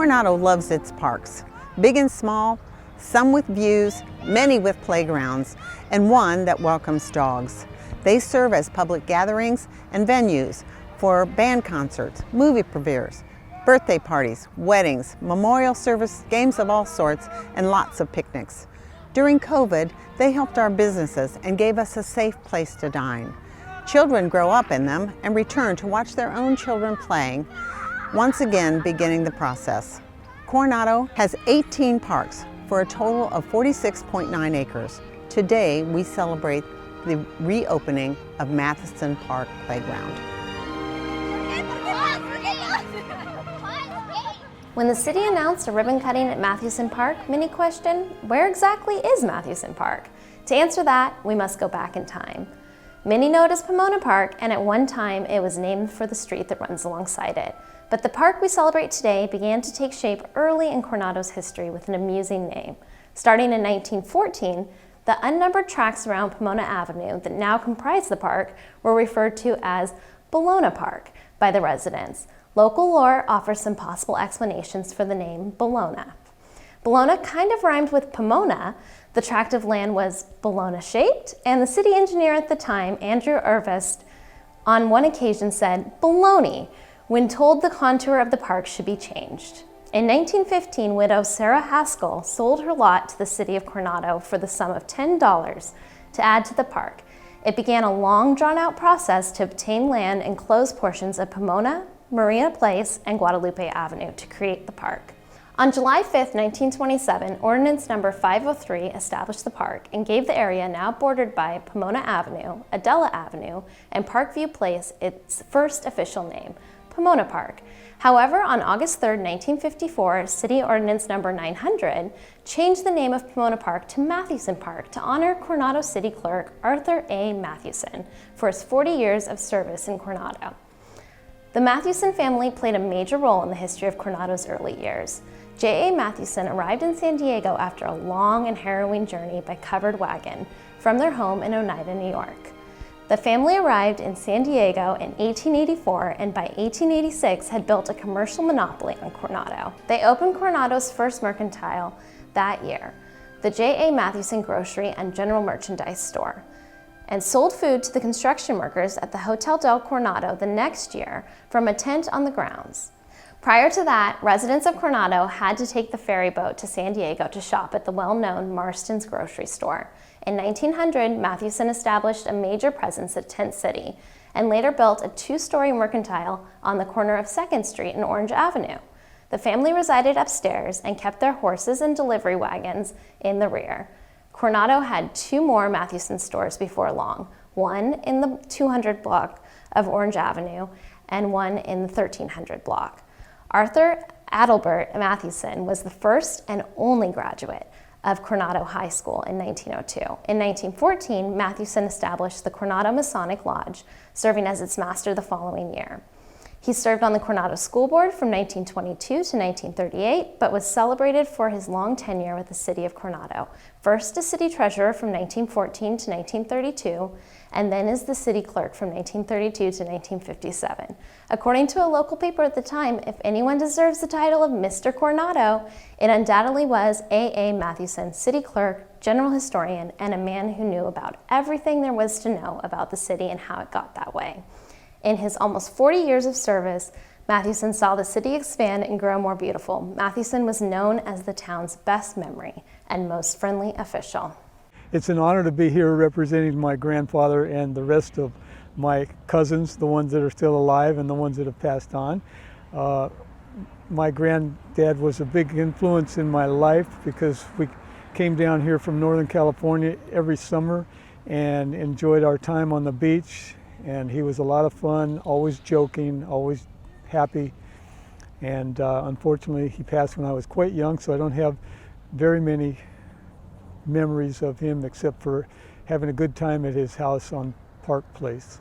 Coronado loves its parks, big and small, some with views, many with playgrounds, and one that welcomes dogs. They serve as public gatherings and venues for band concerts, movie premieres, birthday parties, weddings, memorial service, games of all sorts, and lots of picnics. During COVID, they helped our businesses and gave us a safe place to dine. Children grow up in them and return to watch their own children playing, once again beginning the process. Coronado has 18 parks for a total of 46.9 acres. Today, we celebrate the reopening of Mathewson Park Playground. When the city announced a ribbon cutting at Mathewson Park, many questioned, where exactly is Mathewson Park? To answer that, we must go back in time. Many know it as Pomona Park, and at one time it was named for the street that runs alongside it. But the park we celebrate today began to take shape early in Coronado's history with an amusing name. Starting in 1914, the unnumbered tracks around Pomona Avenue that now comprise the park were referred to as Bologna Park by the residents. Local lore offers some possible explanations for the name Bologna. Bologna kind of rhymed with Pomona. The tract of land was Bologna-shaped, and the city engineer at the time, Andrew Irvist, on one occasion said, "Baloney," when told the contour of the park should be changed. In 1915, widow Sarah Haskell sold her lot to the city of Coronado for the sum of $10 to add to the park. It began a long, drawn-out process to obtain land and close portions of Pomona, Marina Place, and Guadalupe Avenue to create the park. On July 5, 1927, Ordinance Number 503 established the park and gave the area now bordered by Pomona Avenue, Adela Avenue, and Parkview Place its first official name, Pomona Park. However, on August 3, 1954, City Ordinance Number 900 changed the name of Pomona Park to Mathewson Park to honor Coronado City Clerk Arthur A. Mathewson for his 40 years of service in Coronado. The Mathewson family played a major role in the history of Coronado's early years. J.A. Mathewson arrived in San Diego after a long and harrowing journey by covered wagon from their home in Oneida, New York. The family arrived in San Diego in 1884 and by 1886 had built a commercial monopoly on Coronado. They opened Coronado's first mercantile that year, the J.A. Mathewson Grocery and General Merchandise Store, and sold food to the construction workers at the Hotel del Coronado the next year from a tent on the grounds. Prior to that, residents of Coronado had to take the ferry boat to San Diego to shop at the well-known Marston's grocery store. In 1900, Mathewson established a major presence at Tent City and later built a two-story mercantile on the corner of 2nd Street and Orange Avenue. The family resided upstairs and kept their horses and delivery wagons in the rear. Coronado had two more Mathewson stores before long, one in the 200 block of Orange Avenue and one in the 1300 block. Arthur Adelbert Mathewson was the first and only graduate of Coronado High School in 1902. In 1914, Mathewson established the Coronado Masonic Lodge, serving as its master the following year. He served on the Coronado School Board from 1922 to 1938, but was celebrated for his long tenure with the city of Coronado, first as city treasurer from 1914 to 1932, and then as the city clerk from 1932 to 1957. According to a local paper at the time, if anyone deserves the title of Mr. Coronado, it undoubtedly was A.A. Mathewson, city clerk, general historian, and a man who knew about everything there was to know about the city and how it got that way. In his almost 40 years of service, Mathewson saw the city expand and grow more beautiful. Mathewson was known as the town's best memory and most friendly official. It's an honor to be here representing my grandfather and the rest of my cousins, the ones that are still alive and the ones that have passed on. My granddad was a big influence in my life because we came down here from Northern California every summer and enjoyed our time on the beach. And he was a lot of fun, always joking, always happy. And unfortunately, he passed when I was quite young, so I don't have very many memories of him except for having a good time at his house on Park Place.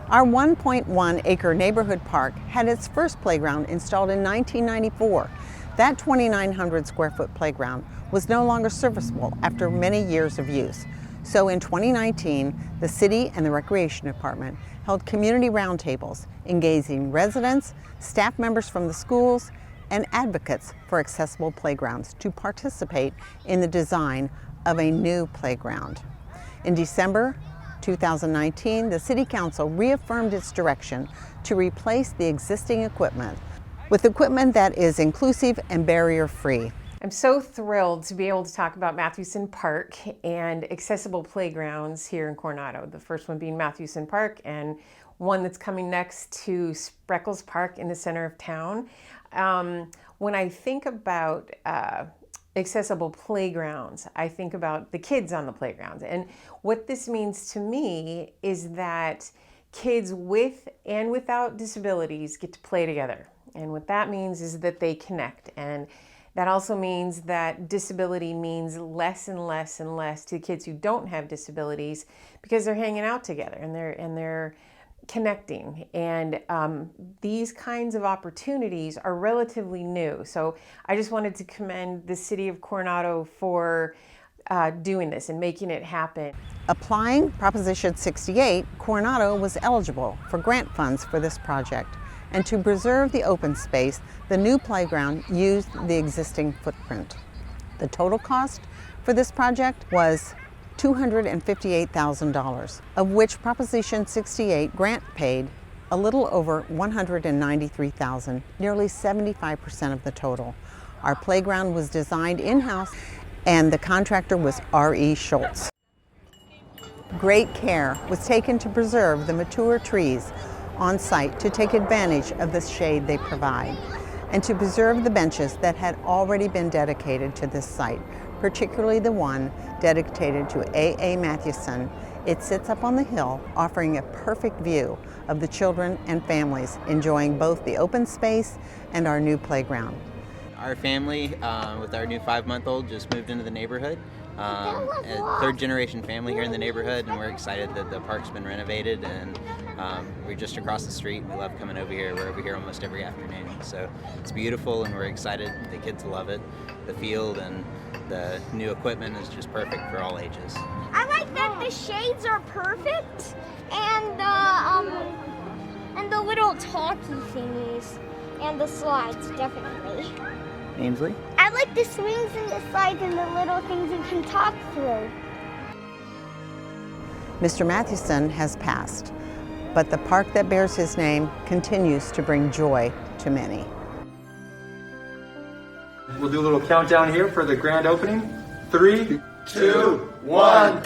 Our 1.1 acre neighborhood park had its first playground installed in 1994. That 2,900 square foot playground was no longer serviceable after many years of use. So in 2019, the city and the Recreation Department held community roundtables, engaging residents, staff members from the schools, and advocates for accessible playgrounds to participate in the design of a new playground. In December 2019, the City Council reaffirmed its direction to replace the existing equipment with equipment that is inclusive and barrier-free. I'm so thrilled to be able to talk about Mathewson Park and accessible playgrounds here in Coronado. The first one being Mathewson Park, and one that's coming next to Spreckles Park in the center of town. When I think about accessible playgrounds, I think about the kids on the playgrounds. And what this means to me is that kids with and without disabilities get to play together. And what that means is that they connect. And that also means that disability means less and less and less to kids who don't have disabilities, because they're hanging out together and they're connecting. And these kinds of opportunities are relatively new. So I just wanted to commend the city of Coronado for doing this and making it happen. Applying Proposition 68, Coronado was eligible for grant funds for this project. And to preserve the open space, the new playground used the existing footprint. The total cost for this project was $258,000, of which Proposition 68 grant paid a little over $193,000, nearly 75% of the total. Our playground was designed in-house, and the contractor was R.E. Schultz. Great care was taken to preserve the mature trees on site to take advantage of the shade they provide, and to preserve the benches that had already been dedicated to this site, particularly the one dedicated to A.A. Mathewson. It sits up on the hill, offering a perfect view of the children and families enjoying both the open space and our new playground. Our family, with our new 5-month-old, just moved into the neighborhood. A third-generation family here in the neighborhood, and we're excited that the park's been renovated, and we're just across the street. We love coming over here. We're over here almost every afternoon, so it's beautiful, and we're excited. The kids love it. The field and the new equipment is just perfect for all ages. I like that the shades are perfect, and the little talkie thingies, and the slides, definitely. Ainsley? I like the swings and the slides and the little things you can talk through. Mr. Mathewson has passed, but the park that bears his name continues to bring joy to many. We'll do a little countdown here for the grand opening. 3, 2, 1.